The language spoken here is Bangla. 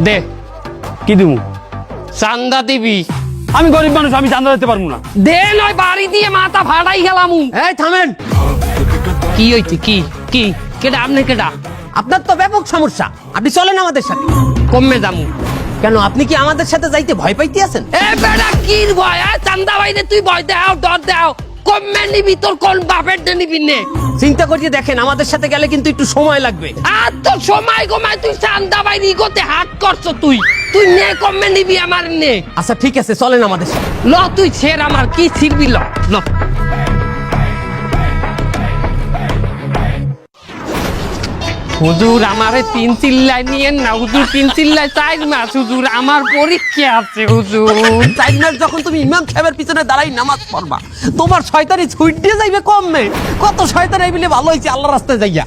দে কি দিমু? চান্দা দিবি। আমি গরিব মানুষ, আমি চাঁদা দিতে পারবো না। দে নয় বাড়ি দিয়ে মাথা ফাটাই গেলাম। এই থামেন, কি হইছে? কি কি কেডা? আপনি কেডা? আপনার তো ব্যাপক সমস্যা, আপনি চলেন আমাদের সাথে। কমে যামু। কেন, আপনি কি আমাদের সাথে যাইতে ভয় পাইতে আছেন? এ বেটা কি ভয়? চান্দা বাইরে তুই ভয় দেও, ডর দেও। কমে নিবি, তোর কোন বাপের দে নিবি নে? চিন্তা করিয়ে দেখেন, আমাদের সাথে গেলে কিন্তু একটু সময় লাগবে। আর তো সময় কমায় তুই চান্দা বাইরে ইগোতে হাত করছো। তুই তুই নে, কমে নিবি আমার নে। আচ্ছা ঠিক আছে, চলেন আমাদের সাথে। ল তুই ছেড়, আমার কি ছিড়বি? ল ল। হুজুর আমারে 3 চিল্লাই নিয়েন না হুজুর, 3 চিল্লাই 4 মাস হুজুর, আমার পরীক্ষা আছে হুজুর। 4 মাস যখন তুমি ইমাম সাহেবের পিছনে দাঁড়াই নামাজ পড়বা, তোমার শয়তানি ছুট দিয়ে যাইবে কমবে। কত শয়তান এই বলে ভালো হয়েছে আল্লাহর রাস্তায় যাইয়া।